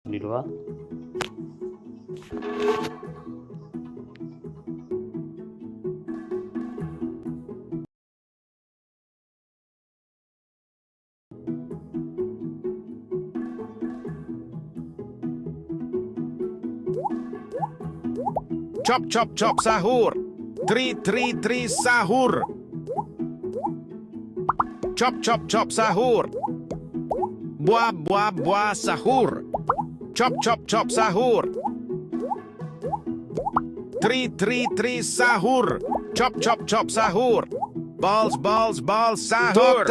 Di luar. Chop chop chop sahur. Tri sahur. Chop chop chop sahur. Buah sahur. Chop chop chop sahur. Tri sahur. Chop chop chop sahur. Balls sahur.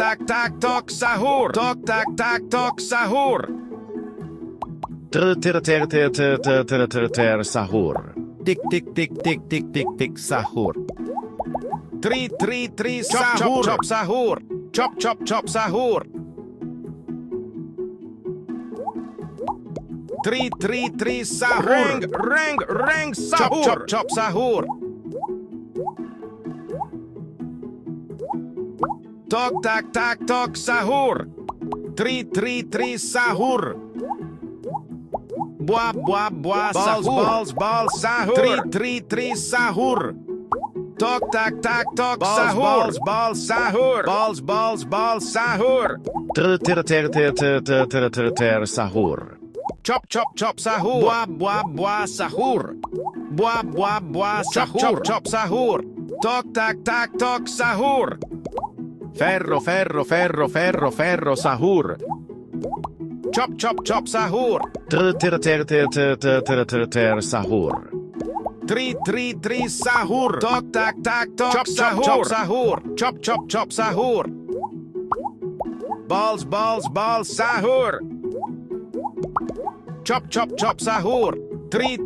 Tok sahur. Tok sahur. Sahur. Tik sahur. Tri sahur. Chop sahur. Chop sahur. Tri sahur. Reng sahur. Chop sahur. Tok sahur. Tri sahur. Buah sahur. Balls sahur. Tri sahur. Tok sahur. Balls sahur. Balls sahur. Sahur. Chop sahur. Buah sahur. Buah sahur. Chop sahur. Tok sahur. Ferro sahur. Chop sahur. Sahur. Tri sahur. Tok sahur. Chop sahur. Balls sahur. Chop sahur. Tri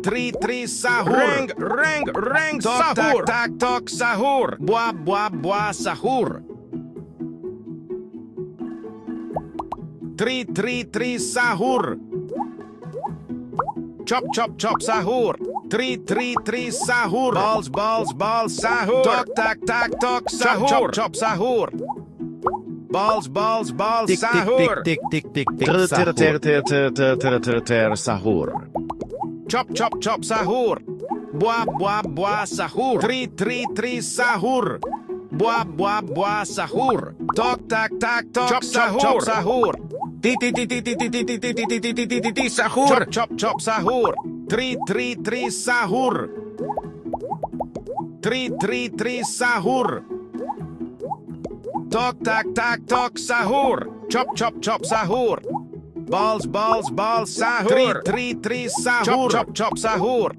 sahur. Reng sahur. Tok sahur. Buah sahur. Tri sahur. Chop sahur. Tri sahur. Balls sahur. Tok sahur. Chop sahur. Balls sahur. Sahur. Chop sahur. Buah sahur. Tri sahur. Buah sahur. Tok sahur. Sahur. Chop sahur. Tri sahur. Tri sahur. Tok sahur. Chop sahur. Balls sahur. Tri sahur. Chop sahur.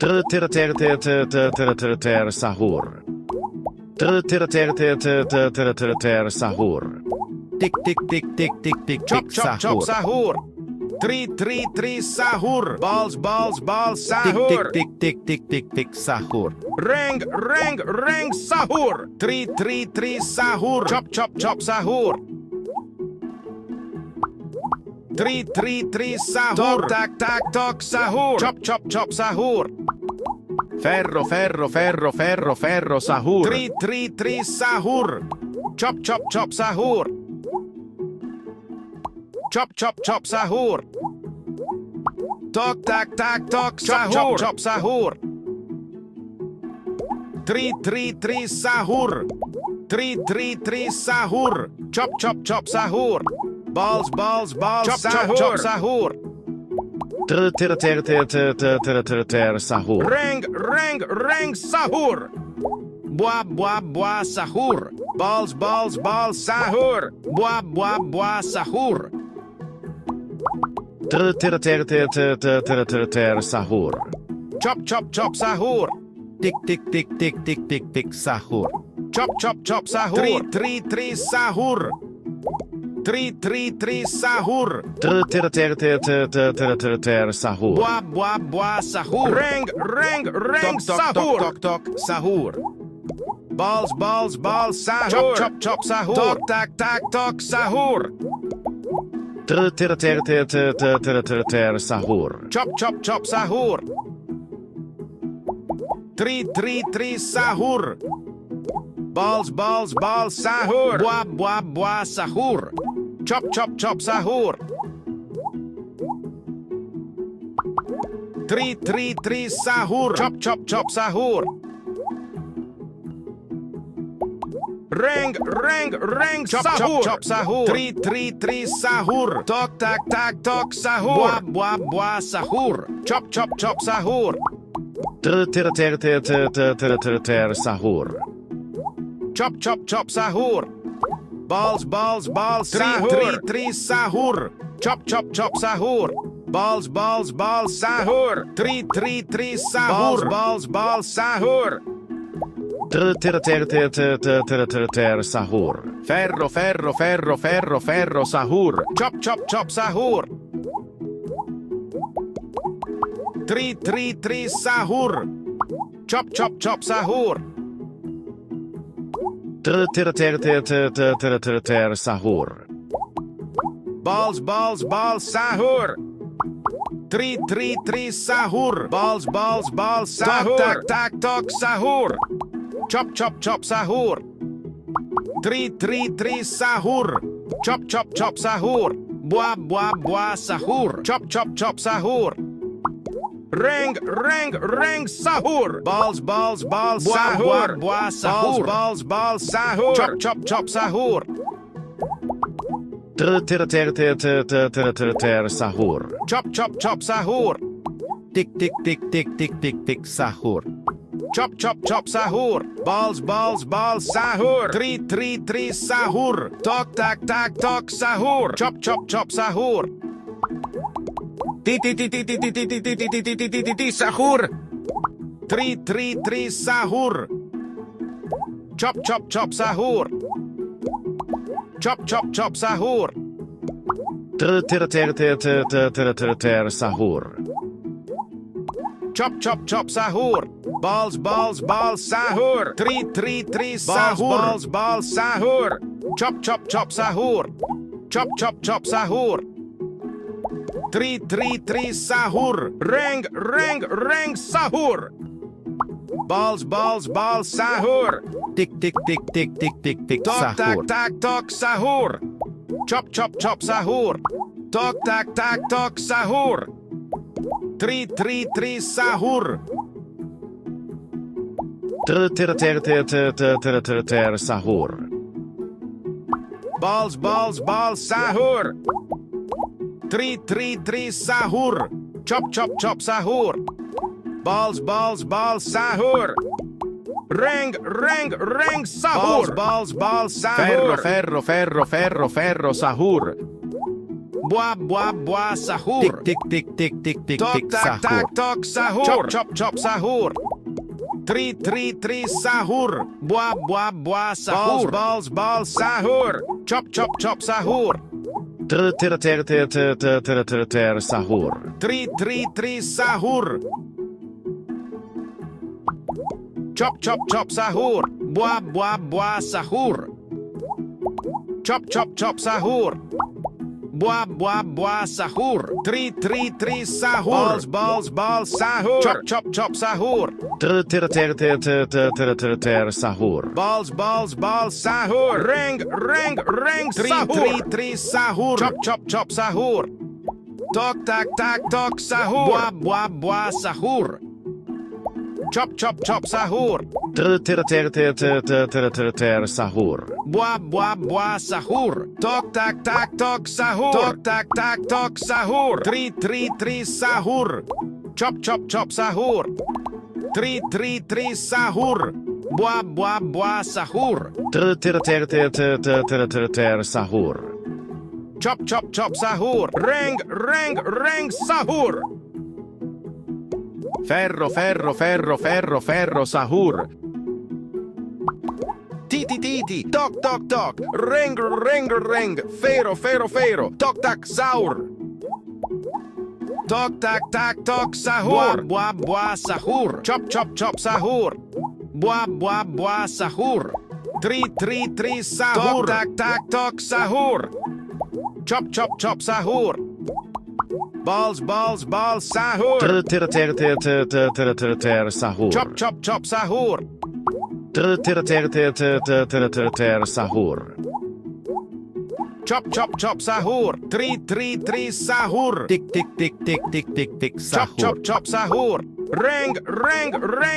Sahur. Sahur. Tik Chop sahur. Tri sahur. Balls sahur. Tik sahur. Reng sahur. Tri sahur. Chop sahur. Tri sahur. Tok sahur. Chop sahur. Ferro sahur. Tri sahur. Chop sahur. Chop sahur. Tok sahur. Chop sahur. Tri sahur. Tri sahur. Chop sahur. Balls sahur. Chop sahur. Sahur. Reng sahur. Buah sahur. Balls sahur. Buah sahur. Sahur. Chop sahur. Tik sahur. Chop sahur. Tri sahur. Tri sahur. Sahur. Buah sahur. Reng sahur. Tok sahur. Balls sahur. Chop sahur. Tok sahur. Sahur. Chop sahur. Tri sahur. Balls sahur. Buah sahur. Chop chop chop sahur. 3 sahur. Chop chop chop sahur. Reng Chop sahur. chop chop sahur. 3 sahur. Tok tak tak tok sahur. Bua sahur. Chop chop chop sahur. Ter sahur. Chop chop chop sahur. Balls sahur. 3 sahur. Chop chop chop sahur. Balls sahur. 3 sahur. Balls sahur. Ter sahur. Ferro sahur. Chop chop chop sahur. 3 sahur. Chop chop chop sahur. Ter sahur. Balls sahur. 3 sahur. Balls sahur. Tak tok sahur. Chop chop chop sahur. 3 sahur. Chop chop chop sahur. Bua sahur. Chop chop chop sahur. Reng sahur. Balls sahur. Bua sahur. Balls sahur. Chop chop chop sahur. Ter sahur. Chop chop chop sahur. Tik sahur. Chop chop chop sahur. Balls sahur. 3 sahur. Tok tak tak tok sahur. Chop chop chop sahur. Sahur. 3 sahur. Chop chop chop sahur. Chop chop chop sahur. Ter sahur. Chop chop chop sahur. Balls sahur. 3 sahur. Balls sahur. Chop chop chop sahur. Chop chop chop sahur. 3 sahur. Reng sahur. Balls sahur. Tik Tok tak sahur. tak tok sahur. Chop chop chop sahur. Tok tak tak tok sahur. 3 sahur. Ter sahur. Balls sahur. 3 sahur. Chop chop chop sahur. Balls sahur. Reng sahur. Balls sahur. Ferro sahur. Bua sahur. Tik Tok tak sahur. tak tok sahur. Chop chop chop sahur. 3 sahur. Bua sahur. Balls sahur. Chop chop chop sahur. Ter sahur. 3 sahur. Chop chop chop sahur. Bua sahur. Chop chop chop sahur. Bua sahur. 3 sahur. Balls sahur. Chop chop chop sahur. Ter sahur. Balls sahur. Reng sahur. 3 sahur. Chop chop chop sahur. Tok tak tak tok sahur. Bua sahur. Chop chop chop sahur. Ter sahur. Bua sahur. Tok tak tak tok sahur. Tok tak tak tok sahur. 3 sahur. Chop chop chop sahur. 3 sahur. Bua sahur. Ter sahur. Chop chop chop sahur. Reng sahur. Ferro sahur. Titi. Tok. Reng. Ferro. Tok tak sahur. Tok tak tak tok sahur. Bua sahur. Chop chop chop sahur. Bua sahur. 3 sahur. Tok tak tak tok sahur. Chop chop chop sahur. Balls sahur. Ter sahur. Chop chop chop sahur. Ter sahur. Chop chop chop sahur. 3 sahur. Tik tik tik tik tik tik tik Chop sahur. chop chop sahur. Reng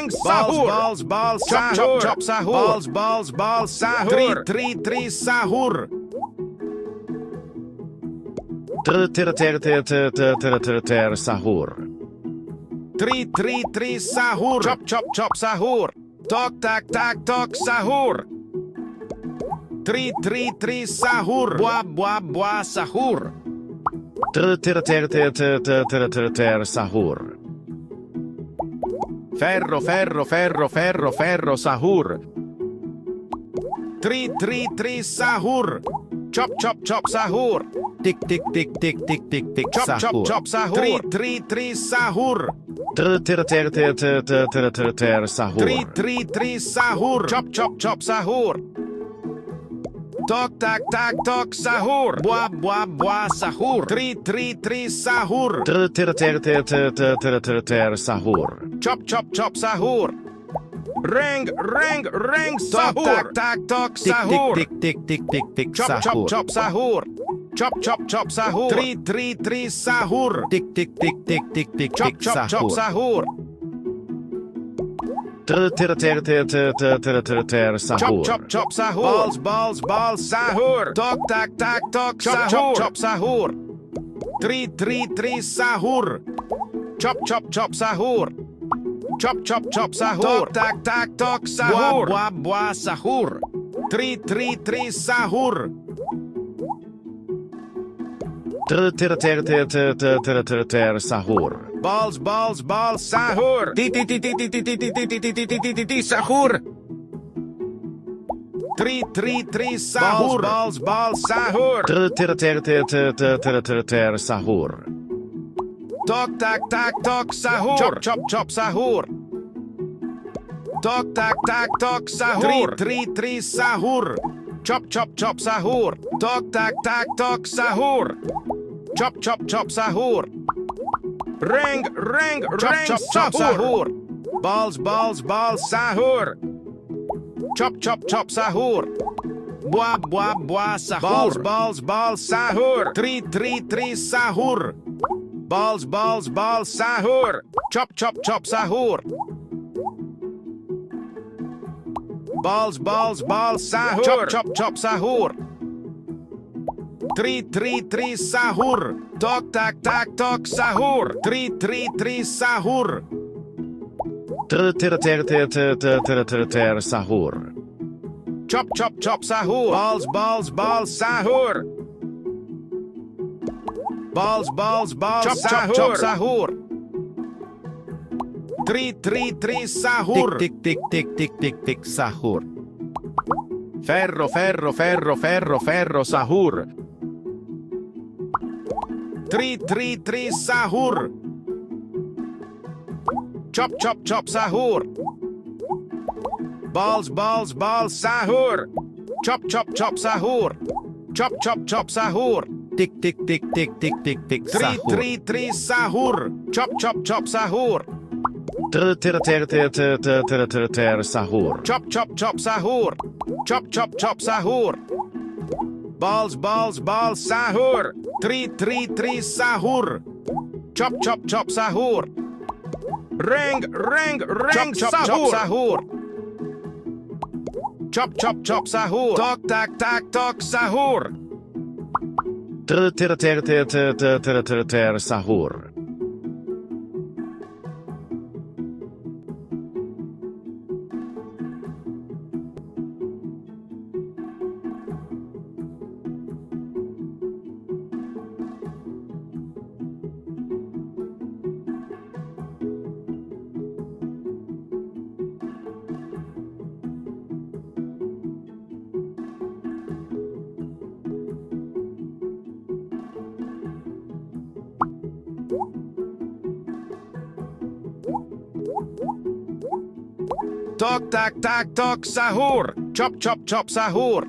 sahur. Balls Chop sahur. chop chop sahur. Balls sahur. 3 sahur. Ter sahur. 3 sahur. Chop chop chop sahur. Tok tak sahur. 3 sahur. Buah sahur. Ter sahur. Ferro sahur. 3 sahur. Chop chop chop sahur. Tik tik tik tik tik tik tik Chop chop sahur. chop sahur. 3 sahur. Ter sahur. 3 sahur. Chop chop chop sahur. Tok tak sahur. Buah sahur. 3 sahur. Ter sahur. Chop chop chop sahur. Reng sahur. Tok sahur. Tik tik tik tik tik Chop chop sahur. chop sahur. Chop chop chop sahur. 3 sahur. Tik tik tik tik tik tik Chop tik chop chop sahur. sahur. Ter Chop sahur. chop chop sahur. Balls sahur. Tok chop chop chop sahur. 3 sahur. Chop chop chop sahur. Chop chop chop sahur. Tok sahur. Buah sahur. 3 sahur. Ter sahur. Balls sahur. Ti sahur. 3 sahur. Balls sahur. Ter sahur. Tok sahur. Chop chop chop sahur. Tok sahur. 3 sahur. Chop chop chop sahur. Tok sahur. Chop chop chop sahur. Reng chop chop sahur. Balls sahur. Chop chop chop sahur. Buah sahur. Balls sahur. 3 sahur. Balls sahur. Chop chop chop sahur. Balls sahur. Chop chop chop sahur. 3 sahur. Tok sahur. 3 sahur. Ter sahur. Chop chop chop sahur. Balls sahur. Balls Chop, sahur. chop, Sahur. 3 sahur. Tik tik tik tik tik tik sahur. Ferro sahur. 3 sahur. Chop chop chop sahur. Balls sahur. Chop chop chop sahur. Chop chop chop sahur. Tik tik tik tik tik tik tik sahur. 3 sahur. Chop chop chop sahur. Ter sahur. Chop chop chop sahur. Chop chop chop sahur. Balls sahur. 3 sahur. Chop chop chop sahur. Reng chop chop sahur. Chop chop chop sahur. Tok sahur. Ter sahur. Tok sahur. Chop chop chop sahur.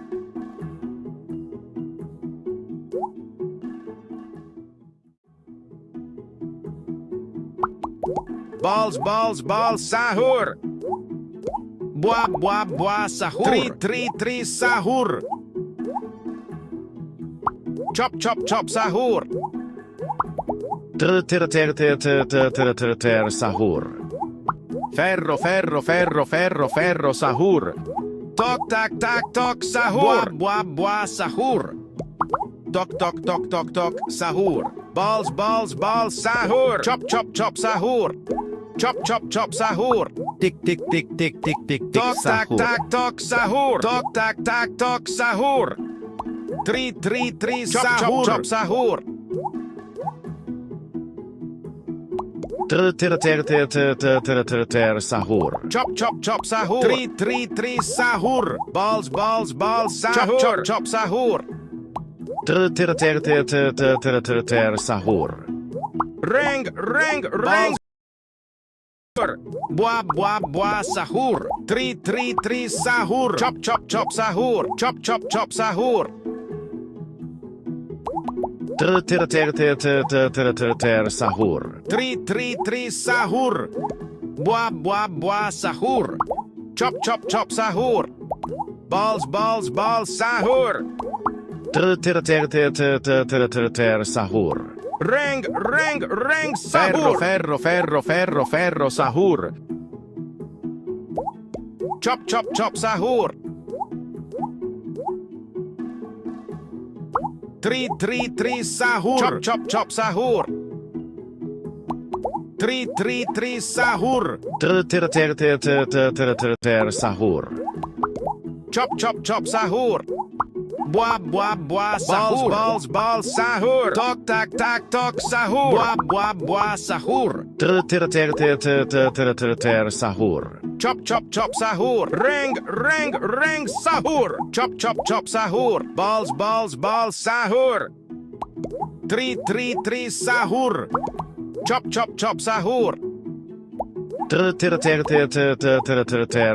Balls sahur. Buah sahur. 3 sahur. Chop chop chop sahur. Sahur. Ferro, ferro, ferro, ferro, ferro, sahur. Tok tak tak tok sahur. Bua, bua, bua, sahur. Tok tok tok tok tok sahur. Balls balls balls sahur. Chop chop chop sahur. Chop chop chop sahur. Tick, tick, tick, tick, tick, tick, tick, Tok tak sahur. tak tok sahur. Tok tak tak tok sahur. Tri tri tri sahur. Chop chop sahur. Sahur. Chop chop chop sahur. Tri tri tri sahur. Balls balls balls sahur. Chop chop chop sahur. Sahur. Reng reng reng. Bua, bua, bua, sahur. Tri tri tri sahur. Chop chop chop sahur. Chop chop chop sahur. Sahur. Tri tri tri sahur. Bua, bua, bua, sahur. Chop chop chop sahur. Balls balls balls sahur. Sahur. Reng reng reng Ferro, sahur. ferro, ferro, ferro, ferro, sahur. Chop chop chop sahur. Tri tri tri sahur. Chop chop chop sahur. Tri tri tri sahur. Sahur. Chop chop chop sahur. Bua, bua, bua, Balls sahur. balls balls sahur. Tok tak tak tok sahur. Bua, bua, bua, sahur. Sahur. Chop chop chop sahur. Reng reng reng sahur. Chop chop chop sahur. Balls balls balls sahur. Tri tri tri sahur. Chop chop chop sahur.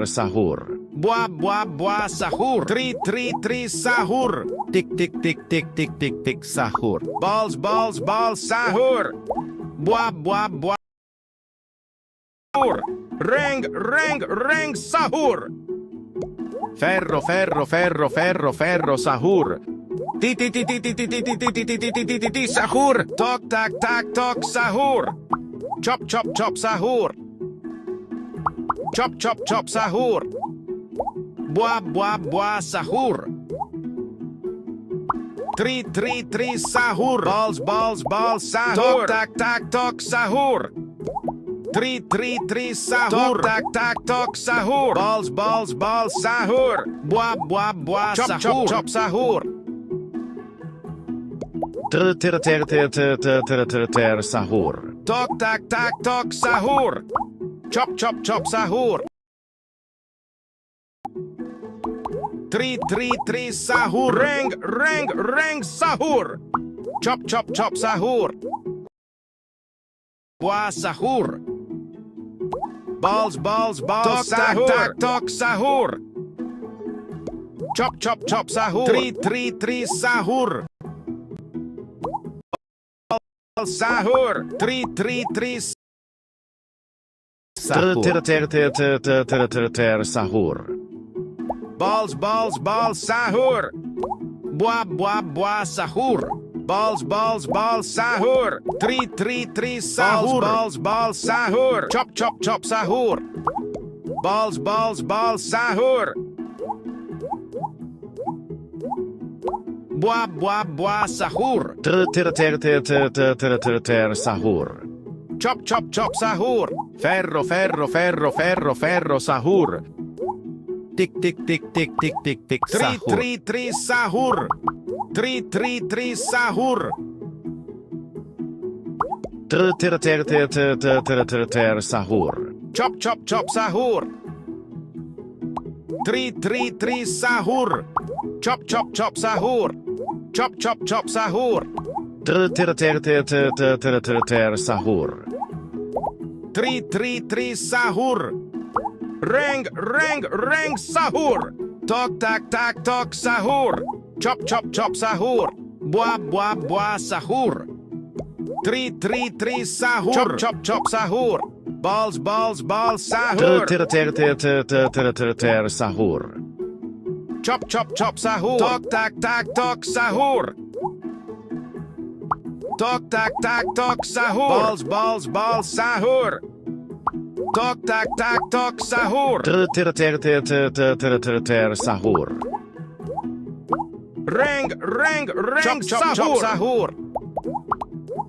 Sahur. Bua, bua, bua, sahur. Tri tri tri sahur. Tick, tick, tick, tick, tick, tick, tick, sahur. Balls balls balls sahur. Bua, bua, bua. Reng reng reng sahur. Ferro, ferro, ferro, ferro, ferro, sahur. Ti, ti, ti, ti, ti, ti, ti, ti, ti, ti, ti, ti, ti, ti, ti, sahur. Tok tak tak tok sahur. Chop chop chop sahur. Chop chop chop sahur. Bua, bua, bua, sahur. Tri tri tri sahur. Balls balls balls sahur. Tok tak tak tok sahur. Tri tri tri sahur. Tok tak tak tok sahur. Balls balls balls sahur. Bua, bua, bua, Chop chop sahur. chop sahur. Sahur. Tok tak tak tok sahur. Chop chop chop sahur. Tri tri tri sahur. Reng reng reng sahur. Chop chop chop sahur. Bua, sahur. Balls balls balls sahur. Tak tak tok sahur. Chop chop chop sahur. Tri tri tri sahur. Sahur. Tri tri tri Sahur. Sahur. balls balls balls sahur. Bua, bua, bua, sahur. Balls balls balls sahur. Tri tri tri sahur. Balls balls sahur. Chop chop chop sahur. Balls balls balls sahur. Bua, bua, bua, sahur. Sahur. Chop chop chop sahur. Ferro, ferro, ferro, ferro, ferro, sahur. Tick, tick, tick, tick, tick, tick, tick, Tri sahur. tri tri sahur. Tri tri tri sahur. Sahur. Chop chop chop sahur. Tri tri tri sahur. Chop chop chop sahur. Chop chop chop sahur. Sahur. Tri tri tri sahur. Reng reng reng sahur. Tok tak tak tok sahur. Chop chop chop sahur. Bua, bua, bua, sahur. Tri tri tri sahur. Chop chop chop sahur. Balls balls balls sahur. Sahur. Chop chop chop sahur. Tok tak tak tok sahur. Tok tak tak tok sahur. Balls balls balls sahur. Tok tak tak tok sahur. Sahur. Ring ring ring sahur. Sahur.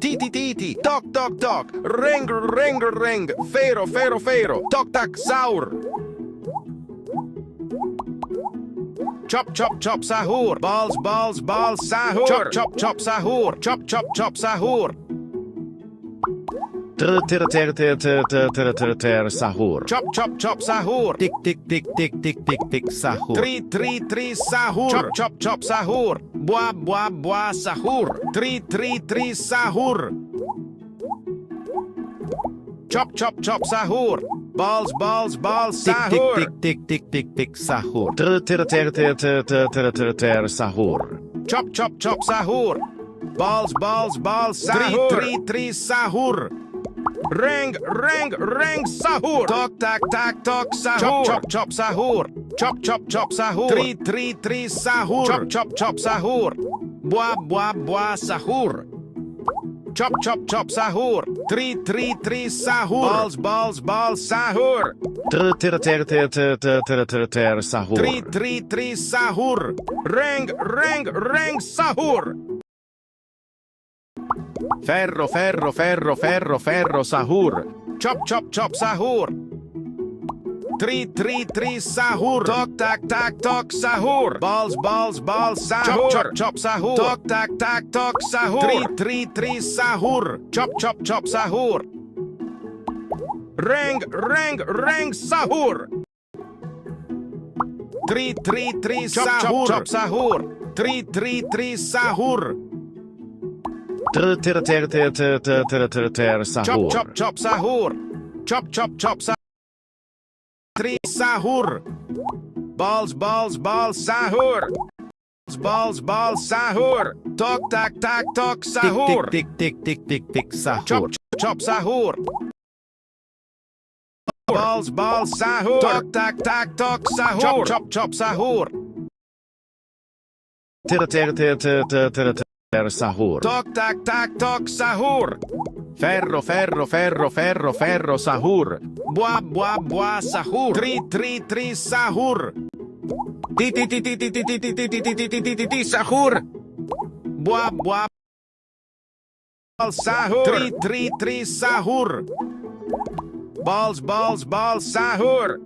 Titi titi tok tok tok. Ring ring ring. Fero fero fero. Tok tak sahur. Chop chop chop sahur. Balls balls balls sahur. Chop chop chop sahur. Chop chop chop sahur. Sahur. Chop chop chop sahur. Tik tik tik tik tik tik tik sahur. Tri sahur. Chop chop chop sahur. Buah buah buah sahur. Tri sahur. Chop chop chop sahur. Balls balls balls sahur. Tik tik tik tik tik sahur. Sahur. Chop chop chop sahur. Balls balls balls sahur. Tri sahur. Ring ring ring sahur. Tok tak tak tok sahur. Chop chop chop sahur. Chop chop chop sahur. Tri sahur. Chop chop chop sahur. Buah buah buah sahur. Chop chop chop sahur. Tri sahur. Balls balls balls sahur. Sahur. Tri sahur. Ring ring ring sahur. Ferro ferro ferro ferro ferro sahur. Chop chop chop sahur. Tri sahur. Tok tak tak tok sahur. Balls balls balls sahur. Chop chop chop sahur. Tok tak tak tok sahur. Tri sahur. Chop chop chop sahur. Ring ring ring sahur. Tri sahur. Chop sahur. Tri sahur. Sahur. Chop chop chop sahur. Chop chop chop sahur. Tri sahur. Balls balls balls sahur. Balls balls sahur. Tok tak tak tok sahur. Tik tik tik tik tik sahur. Chop chop sahur. Balls balls sahur. Tok tak tak tok sahur. Chop chop sahur. Sahur. Tok tak tak tok sahur. Ferro ferro ferro ferro ferro sahur. Buah buah buah sahur. Tri sahur. Ti sahur. Buah buah sahur. Tri sahur. Balls balls balls sahur.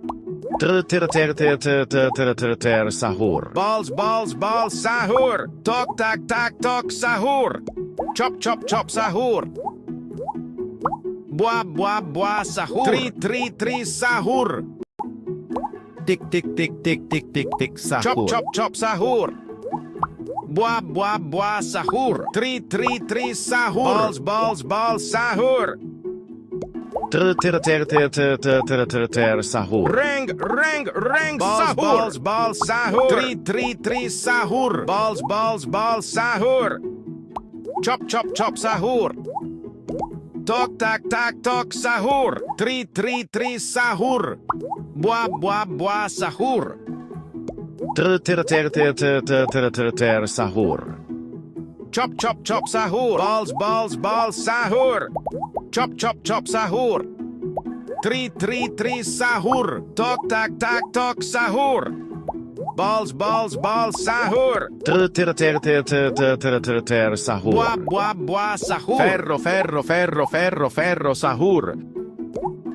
Sahur. Balls balls balls sahur. Tok tak tak tok sahur. Chop chop chop sahur. Buah buah buah sahur. Tri sahur. Tik tik tik tik tik tik tik sahur. Chop chop chop sahur. Buah buah buah sahur. Tri sahur. Balls balls balls sahur. Sahur. Ring ring ring sahur. Balls balls sahur. Tri sahur. Balls balls balls sahur. Chop chop chop sahur. Tok tak tak tok sahur. Tri sahur. Buah buah buah sahur. Sahur. Chop chop chop sahur. Balls balls balls sahur. Chop chop chop sahur. Tri sahur. Tok tak tak tok sahur. Balls balls balls sahur. Sahur. Buah buah buah sahur. Ferro ferro ferro ferro ferro sahur.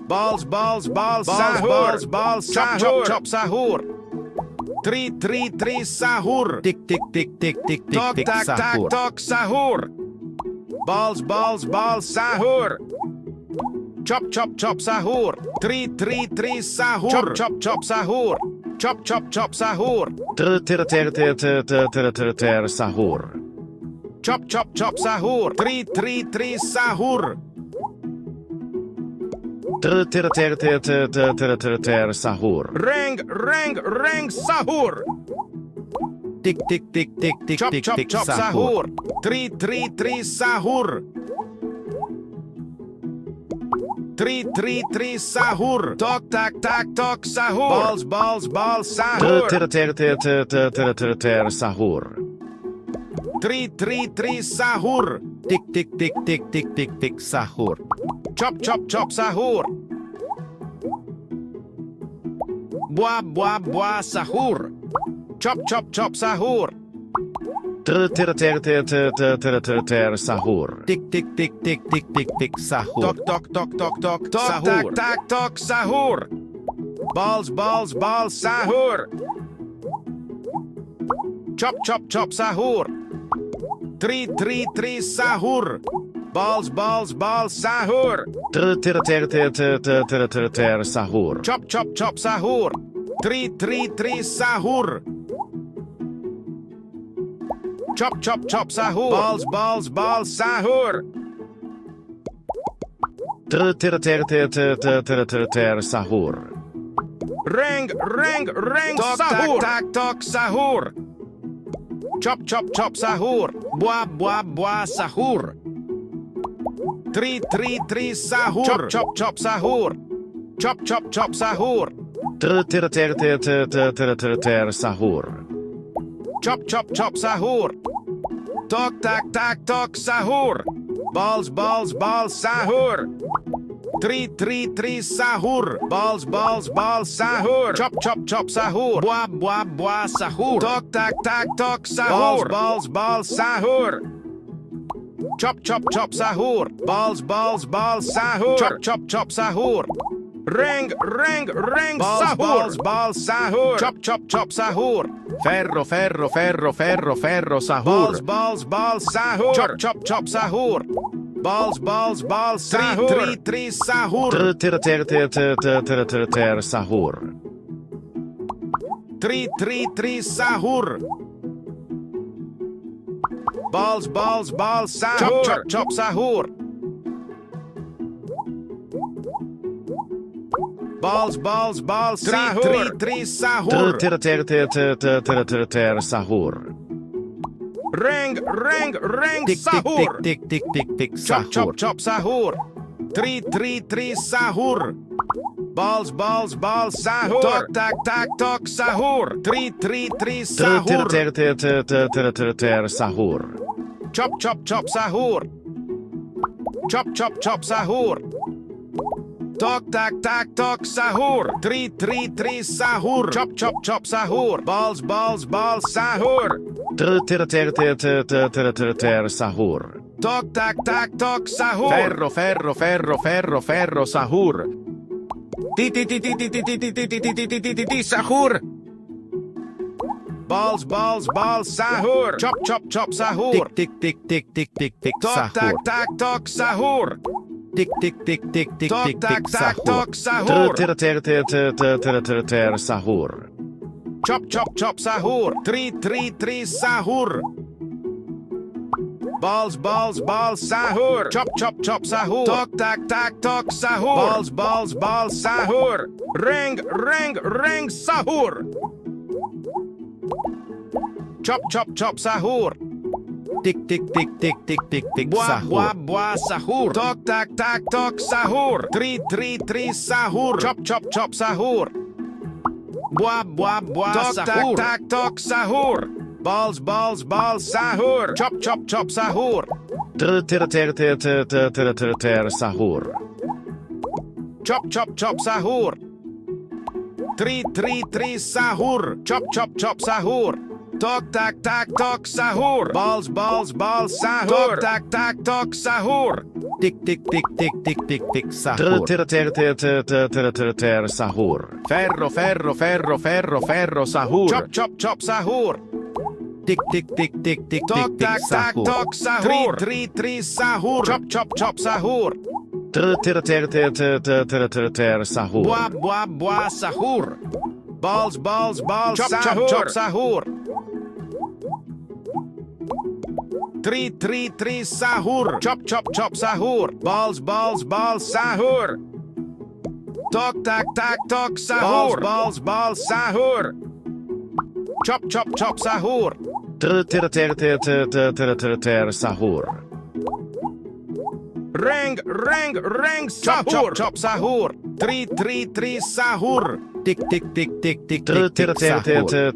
Balls balls balls sahur. Balls balls chop chop chop sahur. Tri sahur. Tik tik tik tik tik tik Tok tik tak tak sahur. tok sahur. Balls balls balls sahur. Chop chop chop sahur. Tri sahur. Chop chop chop sahur. Chop chop chop sahur. Sahur. Chop chop chop sahur. Tri sahur. Sahur. Ring ring ring sahur. Tik tik tik tik tik Chop tik chop tik chop sahur. sahur. Tri sahur. Tri sahur. Tok tak tak tok sahur. Balls balls balls sahur. Sahur. 3 sahur. Tik tik tik tik tik tik tik sahur. Chop chop chop sahur. Buah sahur. Chop chop chop sahur. Ter sahur. Tik tik tik tik tik tik tik sahur. Tok tok tok tok tok Tok, sahur. tak, Tak tok sahur. Balls sahur. Chop chop chop sahur. 3 sahur. Balls sahur. Ter sahur. Chop chop chop sahur. 3 sahur. Chop chop chop sahur. Balls sahur. Ter sahur. Reng sahur. Tak tok sahur. Chop chop chop sahur. Buah sahur. 3 sahur. Chop chop chop sahur. Chop chop chop sahur. Ter sahur. Chop chop chop sahur. Tok tak tok sahur. Balls sahur. 3 sahur. Balls sahur. Chop chop chop sahur. Buah sahur. Tok tak tok sahur. Balls sahur. Chop chop chop sahur. Balls sahur. Chop chop chop sahur. Reng sahur. Balls sahur. Chop chop chop sahur. Ferro sahur. Balls sahur. Chop chop chop sahur. Balls sahur. 3 sahur. Ter sahur. 3 sahur. Balls sahur. Chop chop chop sahur. Balls sahur. 3 sahur. Ter sahur. Reng Tik sahur. tik tik tik tik Chop sahur. chop chop sahur. 3 sahur. Balls sahur. Tok tak tok sahur. 3 sahur. Ter sahur. Chop chop chop sahur. Chop chop chop sahur. Tok tak tok sahur. 3 sahur. Chop chop chop sahur. Balls sahur. Ter sahur. Tok tak tok sahur. Ferro sahur. Ti sahur. Balls sahur. Chop chop chop sahur. Tik tik tik tik tik tik Tok sahur. tak tok sahur. Tik tik tik tik tik Tok tik tak tik sahur. tok sahur. Ter sahur. Chop chop chop sahur. 3 sahur. Balls sahur. Chop chop chop sahur. Tok tak tok sahur. Balls sahur. Reng sahur. Chop chop chop sahur. Tik tik tik tik tik tik tik sahur. Buah sahur. Tok tak tok sahur. 3 sahur. Chop chop chop sahur. Buah Tok, sahur. Tak tok sahur. Balls sahur. Chop chop chop sahur. Ter sahur. Chop chop chop sahur. 3 sahur. Chop chop chop sahur. Tok tak tok sahur. Balls sahur. Tok tak tok sahur. Tik tik tik tik tik tik tik sahur. Ter sahur. Ferro sahur. Chop chop chop sahur. Tik tik tik tik tik tik Tok tik tak sahur. tok sahur. 3 sahur. Chop chop chop sahur. Ter sahur. Buah sahur. Balls chop chop chop sahur. 3 sahur. Chop chop chop sahur. Balls sahur. Tok tak tok sahur. Balls sahur. Chop chop chop sahur. Ter sahur. Reng sahur. Chop chop chop sahur. 3 sahur. Tik tik tik tik tik tik tik sahur.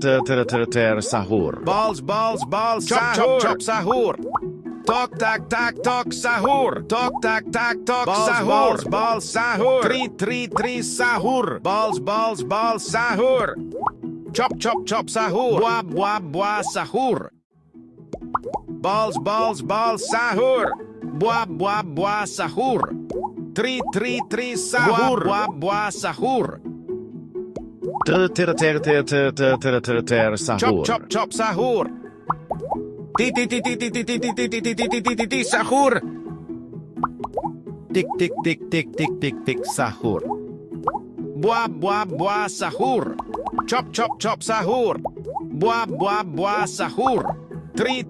Balls, balls, balls, chop, chop, chop, sahur. Tok, tak, tak, tok, sahur. Tok, tak, tak, tok, sahur. Balls, balls, sahur. Tri, sahur. Balls, balls, balls, sahur. Chop, chop, chop, sahur. Bua, bua, bua, sahur. Balls, balls, balls, sahur. Bua, bua, bua, sahur. Tri, sahur. Bua, bua, sahur. Sahur. Chop, chop, chop, sahur. Sahur. Tik tik tik tik tik tik tik sahur. Bua, bua, bua, sahur. Chop, chop, chop, sahur. Bua, bua, bua, sahur. Tri,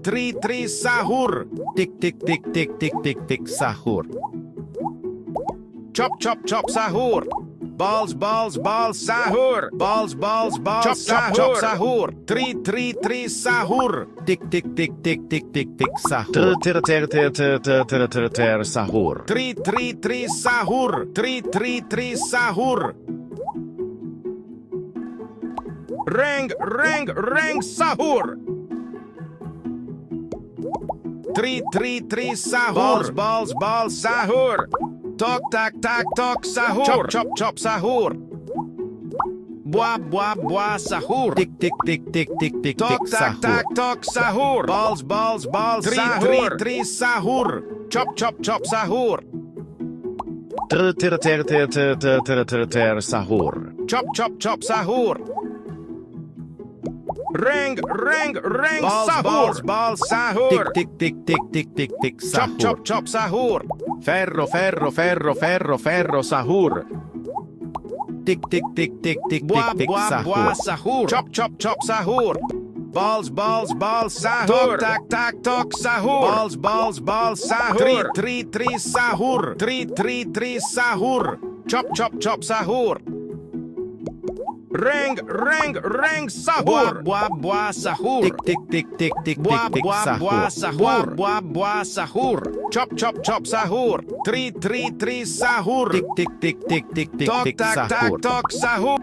sahur. Tik tik tik tik tik tik tik sahur. Chop, chop, chop, sahur. Balls, balls, balls, sahur. Balls, balls, balls, chop, chop, chop, sahur. Tri, sahur. Tik tik tik tik tik tik tik sahur. Sahur. Tri, sahur. Tri, sahur. Reng, sahur. Tri, sahur. Balls, balls, sahur. Tok, tak, tak, tok, sahur. Chop, chop, chop, sahur. Bua, bua, bua, sahur. Tik tik tik tik tik tik Tok, tik tak, tak, sahur. tok, sahur. Balls, balls, balls, sahur. Tri, sahur. Chop, chop, chop, sahur. Sahur. Chop, chop, chop, sahur. Reng, balls, sahur. Balls, balls, sahur. Tik tik tik tik tik tik tik Chop, sahur. chop, chop, sahur. Ferro, sahur. Tik tik tik tik tik Bua, tik tik bua, bua, sahur. sahur. Chop, chop, chop, sahur. Balls, balls, balls, sahur. Tok, tak, tak, tok, sahur. Balls, balls, balls, sahur. Tri, sahur. Tri, sahur. Chop, chop, chop, sahur. Reng, sahur. Bua, bua, sahur. Tik tik tik tik tik Bua, tik tik bua, bua, sahur. sahur. Bua, bua, sahur. Chop, chop, chop, sahur. Tri, sahur. Tik tik tik tik tik tik tik Tok, tik tak, tak, sahur. tok, sahur.